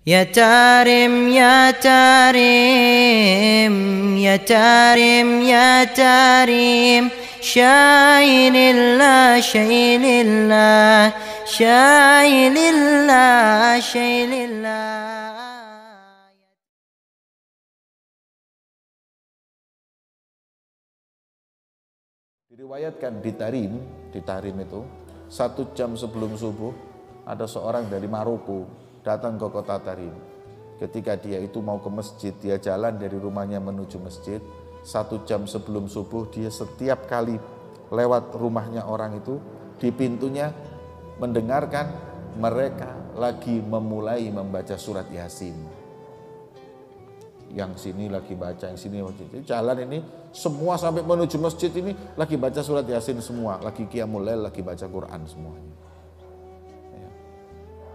Ya Karim, ya Karim, ya Karim, ya Karim, Syailillah, Syailillah, Syailillah, Syailillah. Diriwayatkan di Tarim itu 1 jam sebelum subuh ada seorang dari Maroko datang ke kota Tarim. Ketika dia itu mau ke masjid, dia jalan dari rumahnya menuju masjid. 1 jam sebelum subuh dia setiap kali lewat rumahnya orang itu, di pintunya mendengarkan mereka lagi memulai membaca surat Yasin. Yang sini lagi baca, yang sini baca. Jalan ini semua sampai menuju masjid ini lagi baca surat Yasin semua, lagi qiyamul lail, lagi baca Quran semuanya. Ya.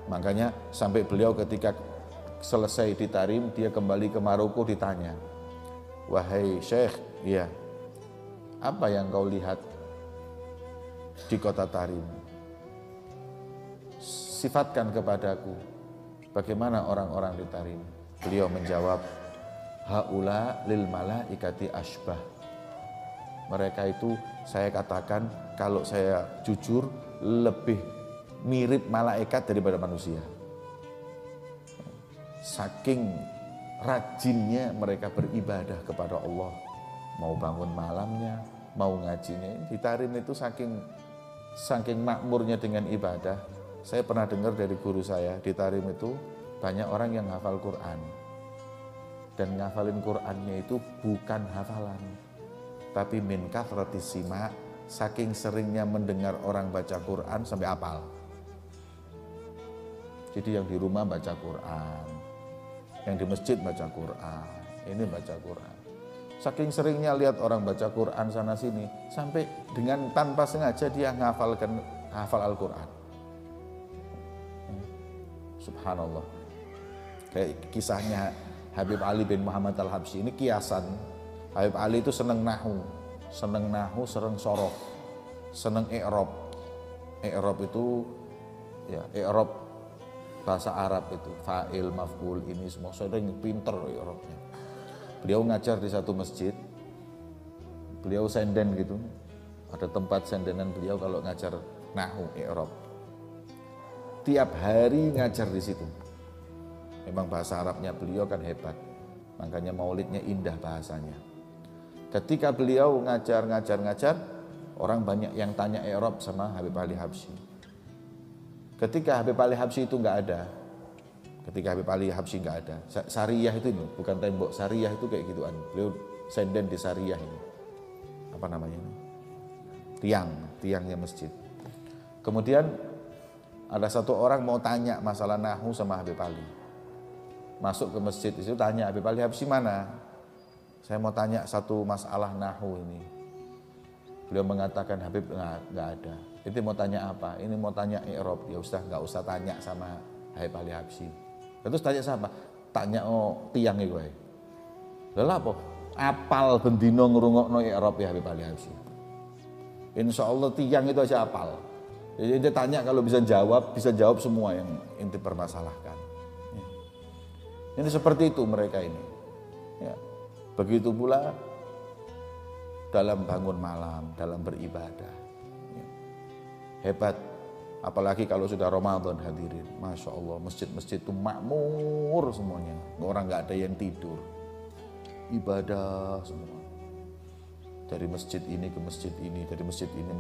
Makanya sampai beliau ketika selesai di Tarim, dia kembali ke Maroko, ditanya, "Wahai Syekh, iya, apa yang kau lihat di kota Tarim? Sifatkan kepadaku bagaimana orang-orang di Tarim." Beliau menjawab, "Haula lil malaikati asbah." Mereka itu saya katakan kalau saya jujur lebih mirip malaikat daripada manusia. Saking rajinnya mereka beribadah kepada Allah. Mau bangun malamnya, mau ngajinya. Di Tarim itu saking makmurnya dengan ibadah. Saya pernah dengar dari guru saya, di Tarim itu banyak orang yang hafal Quran. Dan ngafalin Qur'annya itu bukan hafalan, tapi min kathratis sima, saking seringnya mendengar orang baca Qur'an sampai hafal. Jadi yang di rumah baca Qur'an, yang di masjid baca Qur'an, ini baca Qur'an. Saking seringnya lihat orang baca Qur'an sana sini, sampai dengan tanpa sengaja dia hafal Al-Qur'an. Subhanallah. Kayak kisahnya Habib Ali bin Muhammad Al-Habsyi, ini kiasan. Habib Ali itu seneng nahu, seneng sorof, seneng i'rab. I'rab itu ya i'rab bahasa Arab itu, fa'il, maf'ul, ini semua sering pinter i'rabnya. Beliau ngajar di satu masjid, beliau senden gitu, ada tempat sendenan beliau kalau ngajar nahu, i'rab. Tiap hari ngajar di situ. Memang bahasa Arabnya beliau kan hebat, makanya maulidnya indah bahasanya. Ketika beliau ngajar, orang banyak yang tanya i'rab sama Habib Ali Habsyi. Ketika Habib Ali Habsyi itu nggak ada, Sariyah itu ini, bukan tembok, Sariyah itu kayak gituan. Beliau senden di Sariyah ini, apa namanya ini? Tiangnya masjid. Kemudian ada satu orang mau tanya masalah nahu sama Habib Ali. Masuk ke masjid itu tanya, Habib Ali Habsyi mana? Saya mau tanya satu masalah nahu ini. Beliau mengatakan, Habib nggak ada. Itu mau tanya apa? Ini mau tanya i'rab. Ya Ustaz, nggak usah tanya sama Habib Ali Habsyi. Terus tanya siapa? Tanya tiang itu. Lalu apa? Apal bendino ngrungokno i'rab ya Habib Ali Habsyi. Insya Allah tiang itu aja apal. Jadi dia tanya kalau bisa jawab semua yang inti permasalahkan. Ini seperti itu mereka ini. Ya. Begitu pula dalam bangun malam, dalam beribadah. Ya. Hebat. Apalagi kalau sudah Ramadan hadirin. Masya Allah, masjid-masjid itu makmur semuanya. Orang nggak ada yang tidur. Ibadah semua. Dari masjid ini ke masjid ini, dari masjid ini.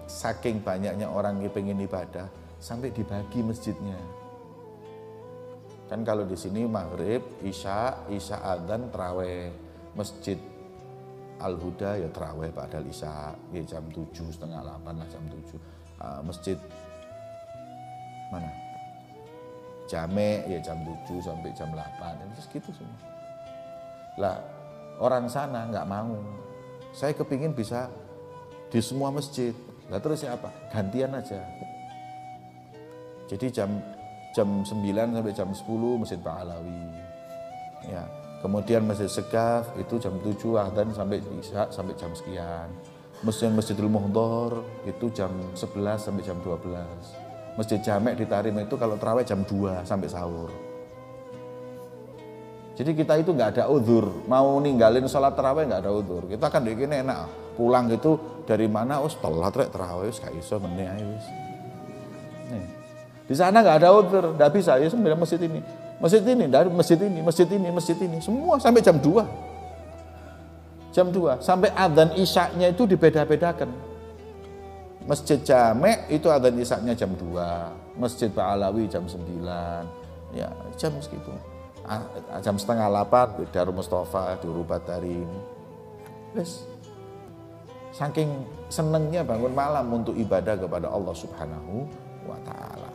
Saking banyaknya orang yang pengen ibadah, sampai dibagi masjidnya. Kan kalau di sini maghrib, isya adzan, taraweh. Masjid Al-Huda ya taraweh ba'dal isya, ya jam 7, setengah 8 lah, jam 7. Masjid mana? Jame ya jam 7 sampai jam 8, terus gitu semua. Lah orang sana nggak mau. Saya kepingin bisa di semua masjid. Lah terus siapa? Gantian aja. Jadi jam 9 sampai jam 10 Masjid Ba'alawi. Ya, kemudian Masjid Segaf itu jam 7 adzan sampai isya sampai jam sekian. Masjidul Muhdhar itu jam 11 sampai jam 12. Masjid Jamek di Tarim itu kalau terawih jam 2 sampai sahur. Jadi kita itu nggak ada uzur, mau ninggalin sholat terawih nggak ada uzur. Kita kan di sini enak, pulang gitu dari mana, telat rek terawih, gak iso meneh ae wis. Nih. Di sana nggak ada uzur, nggak bisa ya sebenarnya masjid ini, dari masjid ini, semua sampai jam 2. Jam 2 sampai adzan isyaknya itu dibeda-bedakan. Masjid Jamek itu adzan isyaknya jam 2, Masjid Pak Alawi jam 9, ya jam segitu. Jam setengah 8 di Darul Mustafa di Rubat Tarim. Wes. Saking senengnya bangun malam untuk ibadah kepada Allah Subhanahu wa taala.